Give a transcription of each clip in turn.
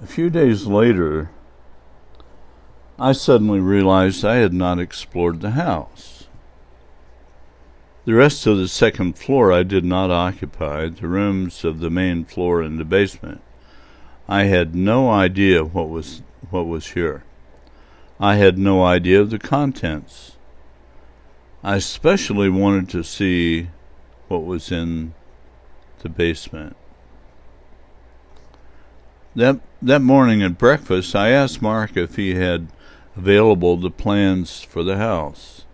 A few days later, I suddenly realized I had not explored the house. The rest of the second floor I did not occupy, the rooms of the main floor and the basement. I had no idea what was here. I had no idea of the contents. I especially wanted to see what was in the basement. That morning at breakfast, I asked Mark if he had available the plans for the house.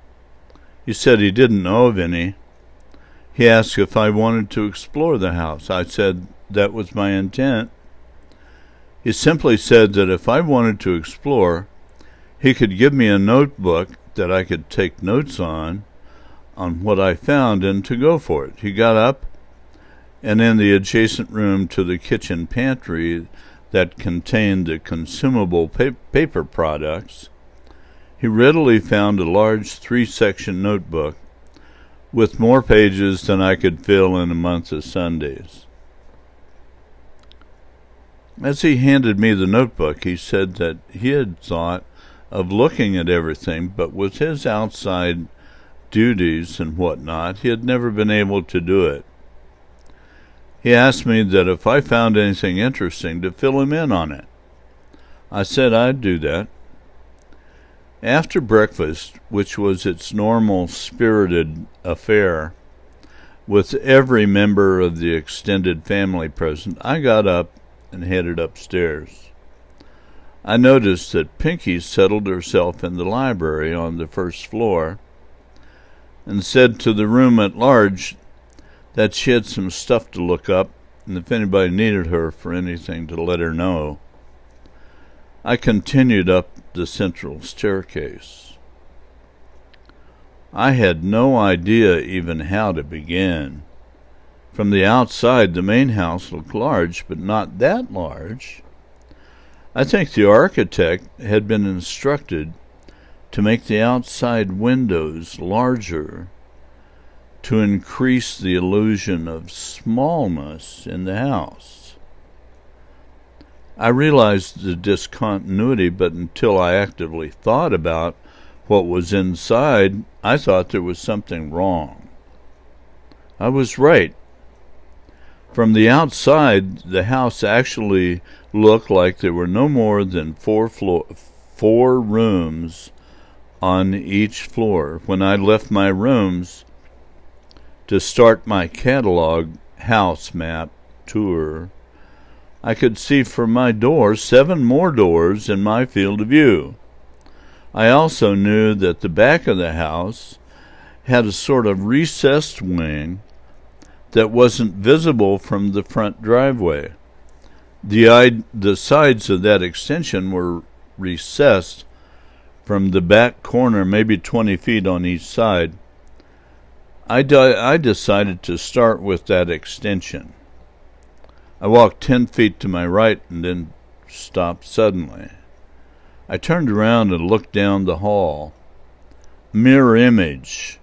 He said he didn't know of any. He asked if I wanted to explore the house. I said that was my intent. He simply said that if I wanted to explore, he could give me a notebook that I could take notes on what I found and to go for it. He got up, and in the adjacent room to the kitchen pantry that contained the consumable paper products, he readily found a large 3-section notebook with more pages than I could fill in a month of Sundays. As he handed me the notebook, he said that he had thought of looking at everything, but with his outside duties and whatnot, he had never been able to do it. He asked me that if I found anything interesting to fill him in on it. I said I'd do that. After breakfast, which was its normal spirited affair, with every member of the extended family present, I got up and headed upstairs. I noticed that Pinky settled herself in the library on the first floor and said to the room at large that she had some stuff to look up, and if anybody needed her for anything to let her know. I continued up the central staircase. I had no idea even how to begin. From the outside, the main house looked large, but not that large. I think the architect had been instructed to make the outside windows larger to increase the illusion of smallness in the house. I realized the discontinuity, but until I actively thought about what was inside, I thought there was something wrong. I was right. From the outside, the house actually looked like there were no more than four rooms on each floor. When I left my rooms to start my catalog house map tour, I could see from my door 7 more doors in my field of view. I also knew that the back of the house had a sort of recessed wing that wasn't visible from the front driveway. The sides of that extension were recessed from the back corner, maybe 20 feet on each side. I decided to start with that extension. I walked 10 feet to my right and then stopped suddenly. I turned around and looked down the hall. Mirror image.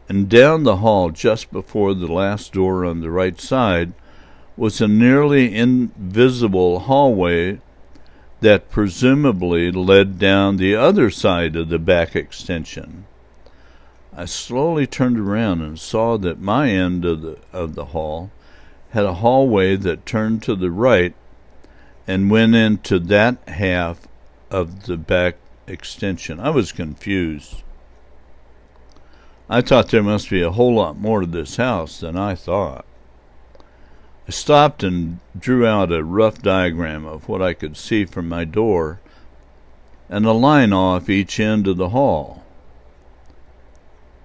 And down the hall, just before the last door on the right side, was a nearly invisible hallway that presumably led down the other side of the back extension. I slowly turned around and saw that my end of the hall had a hallway that turned to the right and went into that half of the back extension. I was confused. I thought there must be a whole lot more to this house than I thought. I stopped and drew out a rough diagram of what I could see from my door and a line off each end of the hall.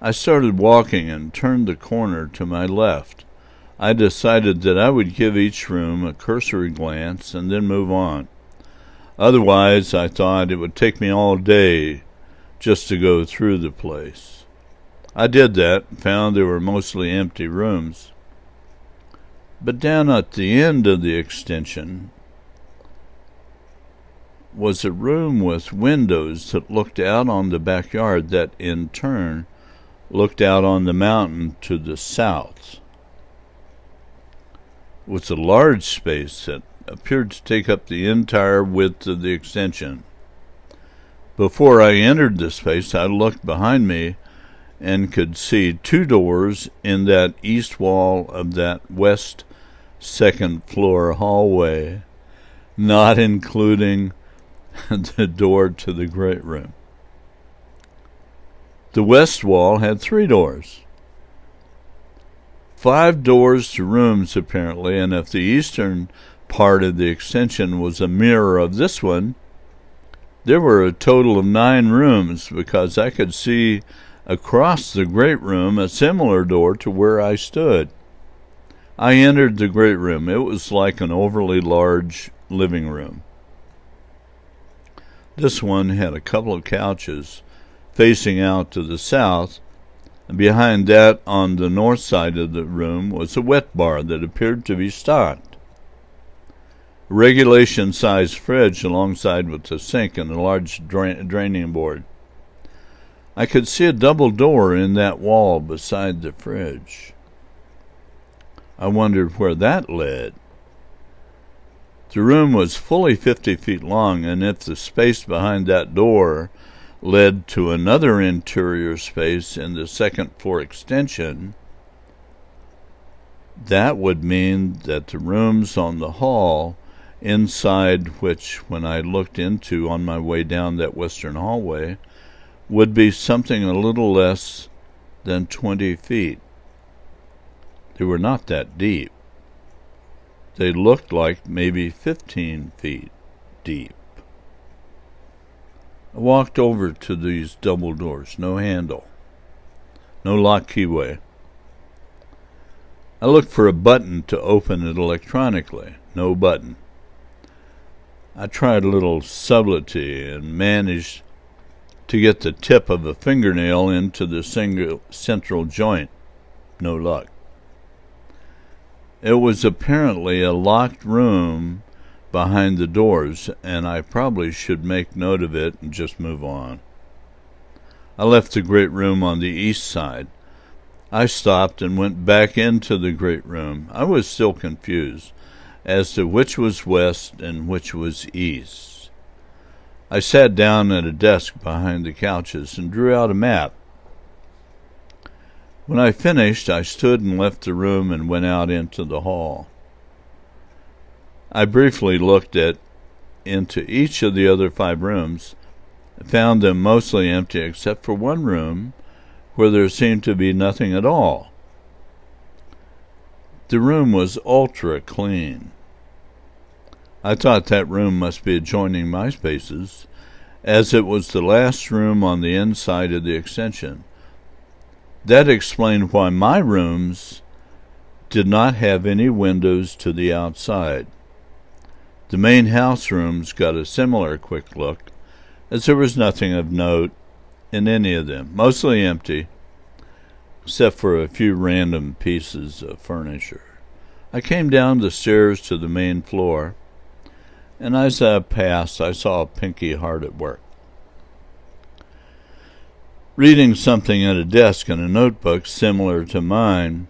I started walking and turned the corner to my left. I decided that I would give each room a cursory glance and then move on. Otherwise, I thought it would take me all day just to go through the place. I did that and found there were mostly empty rooms. But down at the end of the extension was a room with windows that looked out on the backyard that, in turn, looked out on the mountain to the south. It was a large space that appeared to take up the entire width of the extension. Before I entered the space, I looked behind me and could see 2 doors in that east wall of that west second-floor hallway, not including the door to the great room. The west wall had 3 doors. 5 doors to rooms, apparently, and if the eastern part of the extension was a mirror of this one, there were a total of 9 rooms, because I could see across the great room a similar door to where I stood. I entered the great room. It was like an overly large living room. This one had a couple of couches facing out to the south, and behind that, on the north side of the room, was a wet bar that appeared to be stocked. A regulation-sized fridge alongside with the sink and a large draining board. I could see a double door in that wall beside the fridge. I wondered where that led. The room was fully 50 feet long, and if the space behind that door led to another interior space in the second-floor extension, that would mean that the rooms on the hall, inside which, when I looked into on my way down that western hallway, would be something a little less than 20 feet. They were not that deep. They looked like maybe 15 feet deep. I walked over to these double doors, no handle, no lock keyway. I looked for a button to open it electronically, no button. I tried a little subtlety and managed to get the tip of a fingernail into the single central joint, no luck. It was apparently a locked room behind the doors, and I probably should make note of it and just move on. I left the great room on the east side. I stopped and went back into the great room. I was still confused as to which was west and which was east. I sat down at a desk behind the couches and drew out a map. When I finished, I stood and left the room and went out into the hall. I briefly looked into each of the other 5 rooms, found them mostly empty except for one room where there seemed to be nothing at all. The room was ultra clean. I thought that room must be adjoining my spaces, as it was the last room on the inside of the extension. That explained why my rooms did not have any windows to the outside. The main house rooms got a similar quick look, as there was nothing of note in any of them, mostly empty, except for a few random pieces of furniture. I came down the stairs to the main floor, and as I passed, I saw Pinky hard at work, reading something at a desk in a notebook similar to mine,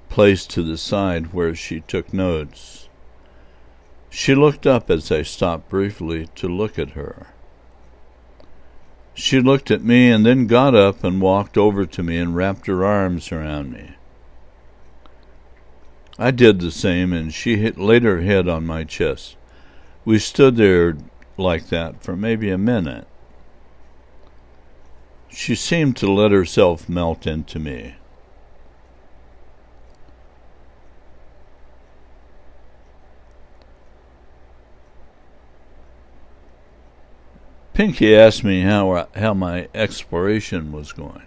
placed to the side where she took notes. She looked up as I stopped briefly to look at her. She looked at me and then got up and walked over to me and wrapped her arms around me. I did the same, and she laid her head on my chest. We stood there like that for maybe a minute. She seemed to let herself melt into me. Pinky asked me how my exploration was going.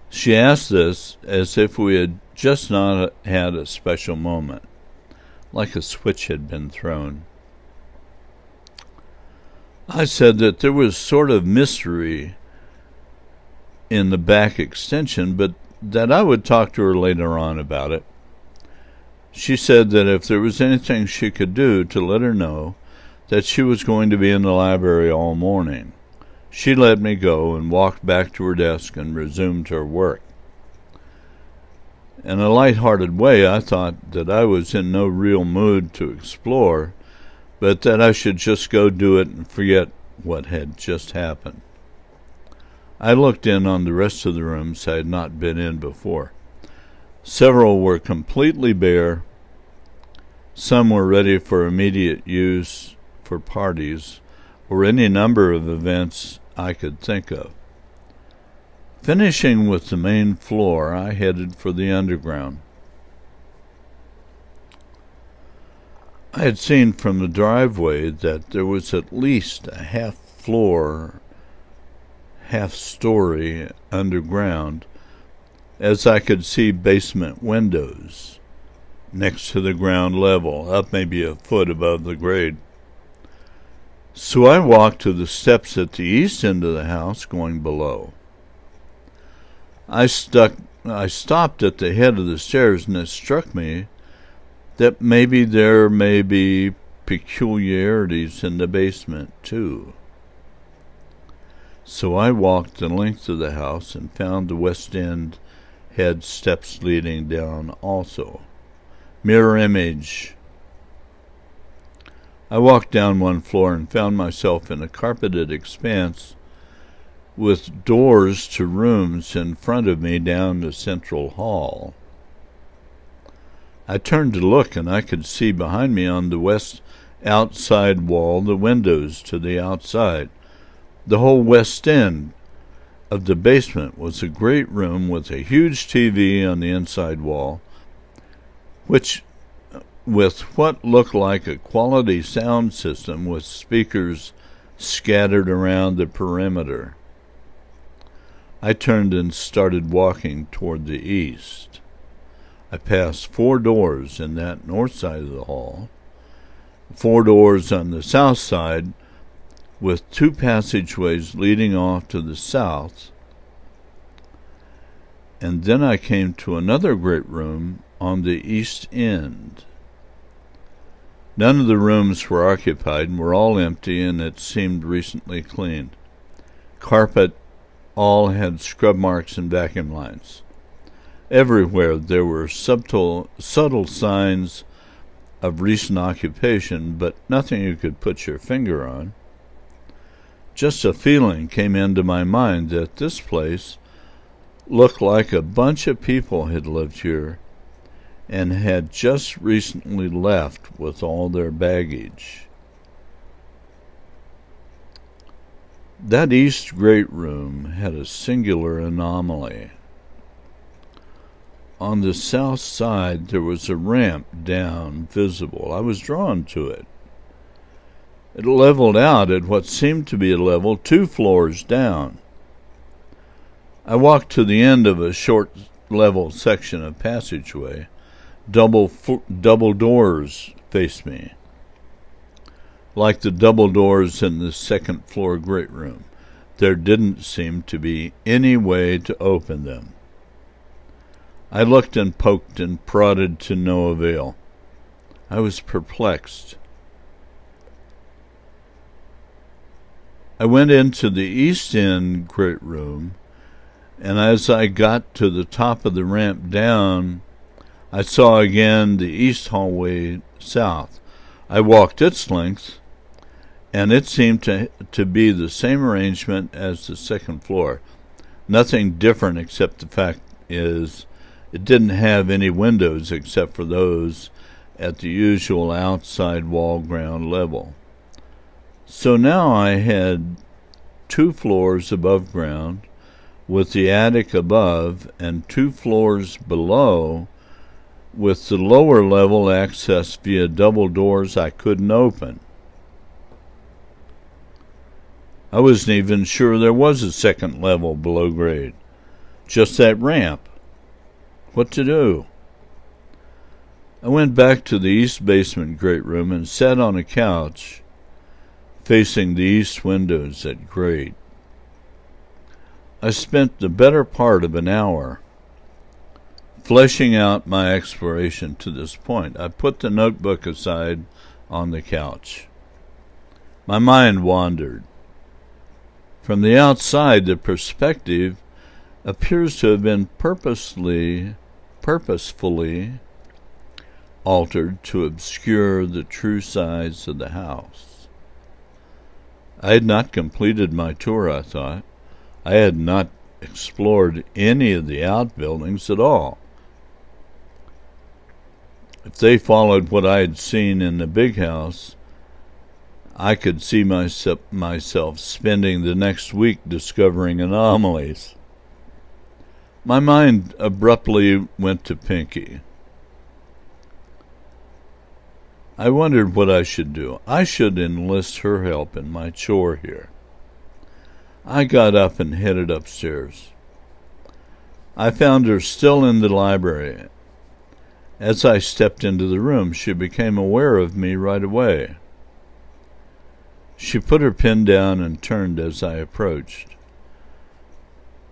She asked this as if we had just not had a special moment, like a switch had been thrown. I said that there was sort of mystery in the back extension, but that I would talk to her later on about it. She said that if there was anything she could do to let her know that she was going to be in the library all morning. She let me go and walked back to her desk and resumed her work. In a light-hearted way, I thought that I was in no real mood to explore, but that I should just go do it and forget what had just happened. I looked in on the rest of the rooms I had not been in before. Several were completely bare. Some were ready for immediate use for parties or any number of events I could think of. Finishing with the main floor, I headed for the underground. I had seen from the driveway that there was at least a half-story underground, as I could see basement windows next to the ground level, up maybe a foot above the grade. So I walked to the steps at the east end of the house, going below. I stopped at the head of the stairs, and it struck me that maybe there may be peculiarities in the basement, too. So I walked the length of the house and found the west end had steps leading down also. Mirror image. I walked down one floor and found myself in a carpeted expanse with doors to rooms in front of me down the central hall. I turned to look, and I could see behind me on the west outside wall the windows to the outside. The whole west end of the basement was a great room with a huge TV on the inside wall, which with what looked like a quality sound system with speakers scattered around the perimeter. I turned and started walking toward the east. I passed 4 doors in that north side of the hall, 4 doors on the south side, with 2 passageways leading off to the south, and then I came to another great room on the east end. None of the rooms were occupied and were all empty, and it seemed recently cleaned. Carpet all had scrub marks and vacuum lines. Everywhere there were subtle signs of recent occupation, but nothing you could put your finger on. Just a feeling came into my mind that this place looked like a bunch of people had lived here and had just recently left with all their baggage. That east great room had a singular anomaly. On the south side there was a ramp down visible. I was drawn to it. It leveled out at what seemed to be a level 2 floors down. I walked to the end of a short level section of passageway. Double doors faced me, like the double doors in the second floor great room. There didn't seem to be any way to open them. I looked and poked and prodded to no avail. I was perplexed. I went into the east end great room, and as I got to the top of the ramp down, I saw again the east hallway south. I walked its length, and it seemed to be the same arrangement as the second floor. Nothing different, except the fact is it didn't have any windows except for those at the usual outside wall ground level. So now I had 2 floors above ground, with the attic above, and 2 floors below, with the lower level access via double doors I couldn't open. I wasn't even sure there was a second level below grade, just that ramp. What to do? I went back to the east basement great room and sat on a couch facing the east windows at grade. I spent the better part of an hour fleshing out my exploration to this point. I put the notebook aside on the couch. My mind wandered. From the outside, the perspective appears to have been purposely purposefully altered to obscure the true size of the house. I had not completed my tour, I thought. I had not explored any of the outbuildings at all. If they followed what I had seen in the big house, I could see myself spending the next week discovering anomalies. My mind abruptly went to Pinky. I wondered what I should do. I should enlist her help in my chore here. I got up and headed upstairs. I found her still in the library. As I stepped into the room, she became aware of me right away. She put her pen down and turned as I approached.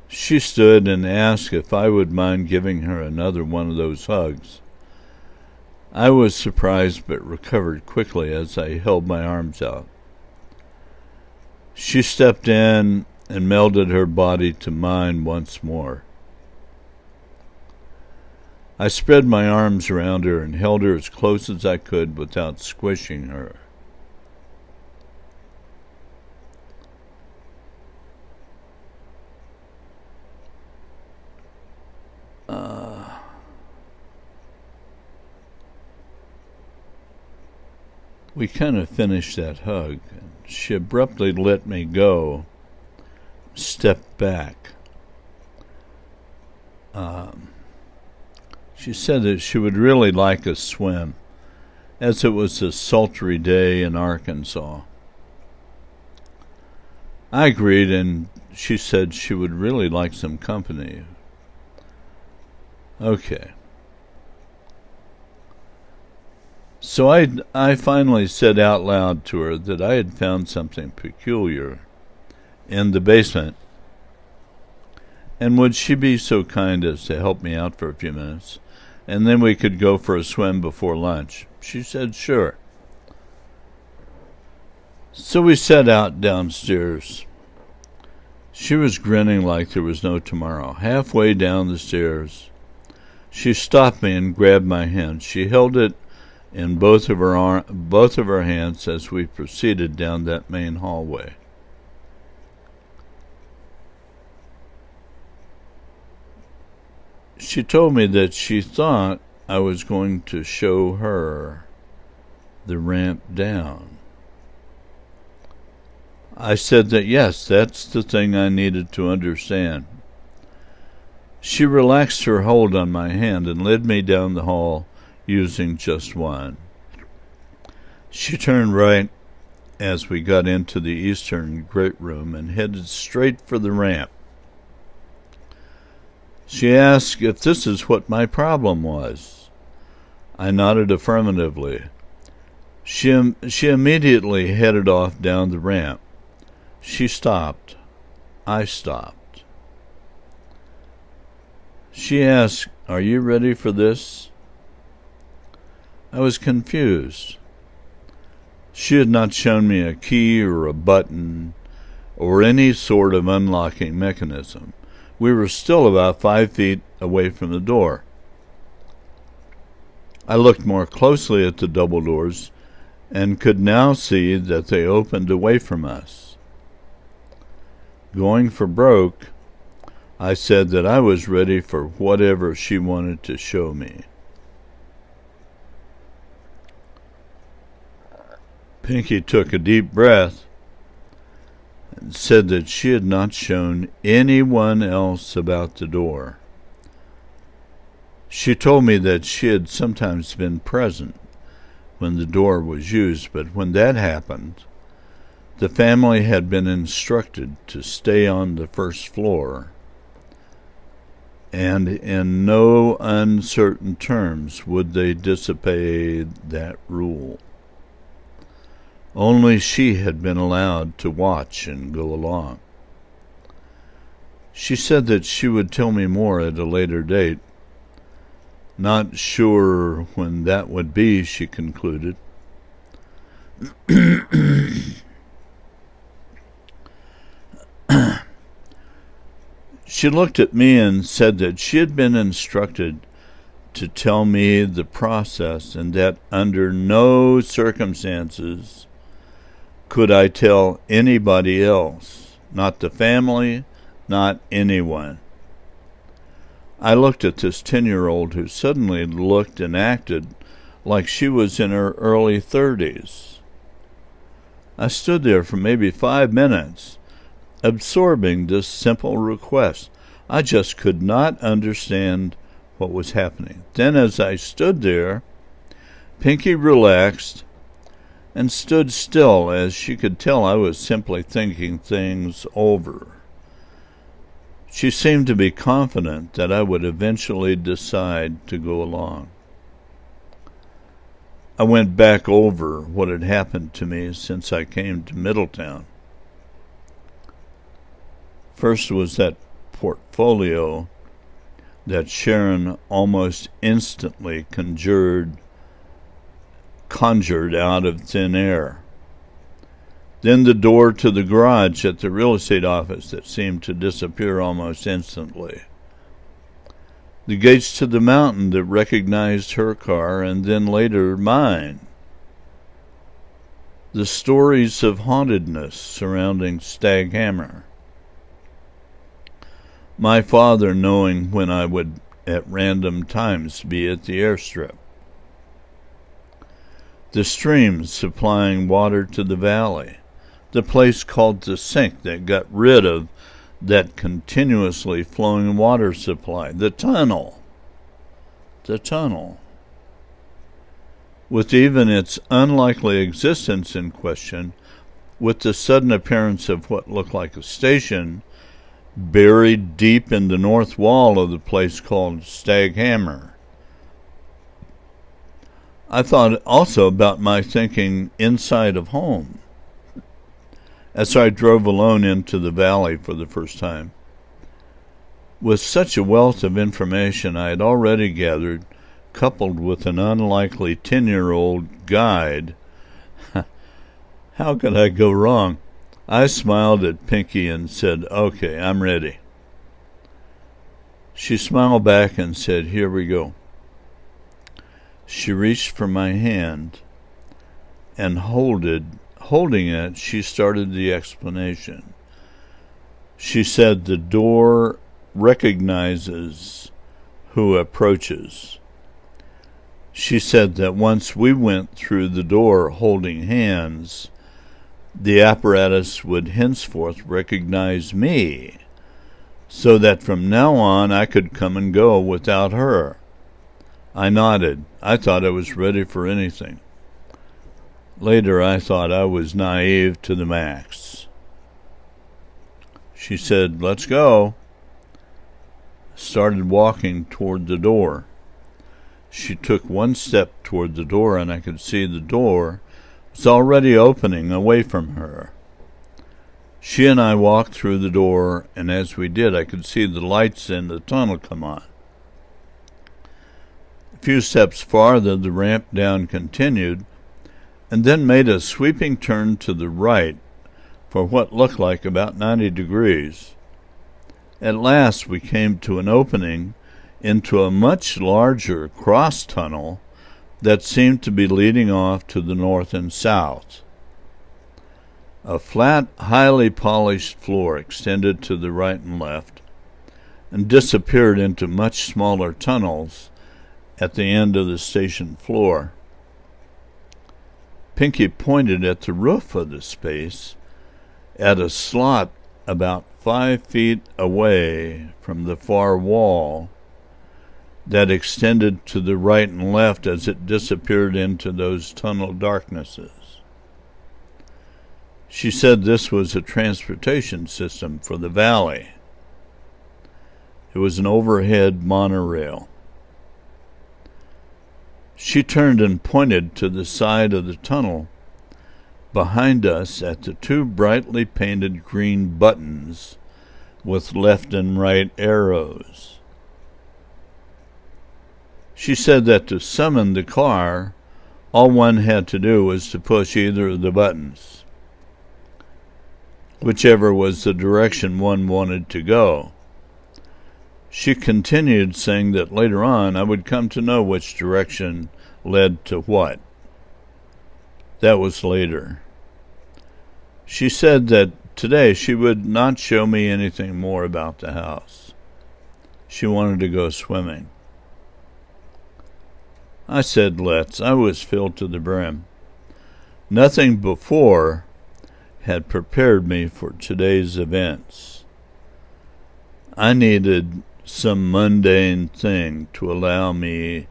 She stood and asked if I would mind giving her another one of those hugs. I was surprised but recovered quickly as I held my arms out. She stepped in and melded her body to mine once more. I spread my arms around her and held her as close as I could without squishing her. We kind of finished that hug. She abruptly let me go, stepped back. She said that she would really like a swim, as it was a sultry day in Arkansas. I agreed, and she said she would really like some company. Okay. So I finally said out loud to her that I had found something peculiar in the basement, and would she be so kind as to help me out for a few minutes, and then we could go for a swim before lunch. She said sure. So we set out downstairs. She was grinning like there was no tomorrow. Halfway down the stairs, she stopped me and grabbed my hand. She held it in both of her hands as we proceeded down that main hallway. She told me that she thought I was going to show her the ramp down. I said that yes, that's the thing I needed to understand. She relaxed her hold on my hand and led me down the hall using just one. She turned right as we got into the eastern great room and headed straight for the ramp. She asked if this is what my problem was. I nodded affirmatively. She immediately headed off down the ramp. She stopped. I stopped. She asked, "Are you ready for this?" I was confused. She had not shown me a key or a button or any sort of unlocking mechanism. We were still about 5 feet away from the door. I looked more closely at the double doors and could now see that they opened away from us. Going for broke, I said that I was ready for whatever she wanted to show me. Pinky took a deep breath and said that she had not shown anyone else about the door. She told me that she had sometimes been present when the door was used, but when that happened, the family had been instructed to stay on the first floor, and in no uncertain terms would they disobey that rule. Only she had been allowed to watch and go along. She said that she would tell me more at a later date. Not sure when that would be, she concluded. She looked at me and said that she had been instructed to tell me the process, and that under no circumstances could I tell anybody else, not the family, not anyone. I looked at this 10-year-old who suddenly looked and acted like she was in her early 30s. I stood there for maybe 5 minutes, absorbing this simple request. I just could not understand what was happening. Then as I stood there, Pinky relaxed and stood still, as she could tell I was simply thinking things over. She seemed to be confident that I would eventually decide to go along. I went back over what had happened to me since I came to Middletown. First was that portfolio that Sharon almost instantly conjured out of thin air. Then the door to the garage at the real estate office that seemed to disappear almost instantly. The gates to the mountain that recognized her car and then later mine. The stories of hauntedness surrounding Stag Hammer. My father knowing when I would at random times be at the airstrip. The streams supplying water to the valley. The place called the Sink that got rid of that continuously flowing water supply. The tunnel. With even its unlikely existence in question, with the sudden appearance of what looked like a station buried deep in the north wall of the place called Stag Hammer. I thought also about my thinking inside of home as I drove alone into the valley for the first time. With such a wealth of information I had already gathered, coupled with an unlikely 10-year-old guide, how could I go wrong? I smiled at Pinky and said, "Okay, I'm ready." She smiled back and said, "Here we go." She reached for my hand, and holding it, she started the explanation. She said the door recognizes who approaches. She said that once we went through the door holding hands, the apparatus would henceforth recognize me, so that from now on I could come and go without her. I nodded. I thought I was ready for anything. Later I thought I was naive to the max. She said, "Let's go." Started walking toward the door. She took one step toward the door, and I could see the door was already opening away from her. She and I walked through the door, and as we did, I could see the lights in the tunnel come on. A few steps farther, the ramp down continued, and then made a sweeping turn to the right for what looked like about 90 degrees. At last we came to an opening into a much larger cross-tunnel that seemed to be leading off to the north and south. A flat, highly polished floor extended to the right and left, and disappeared into much smaller tunnels at the end of the station floor. Pinky pointed at the roof of the space, at a slot about 5 feet away from the far wall that extended to the right and left as it disappeared into those tunnel darknesses. She said this was a transportation system for the valley. It was an overhead monorail. She turned and pointed to the side of the tunnel behind us at the 2 brightly painted green buttons with left and right arrows. She said that to summon the car, all one had to do was to push either of the buttons, whichever was the direction one wanted to go. She continued, saying that later on I would come to know which direction led to what. That was later. She said that today she would not show me anything more about the house. She wanted to go swimming. I said, let's. I was filled to the brim. Nothing before had prepared me for today's events. I needed some mundane thing to allow me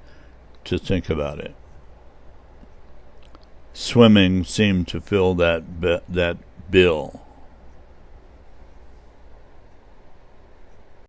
to think about it. Swimming seemed to fill that bill.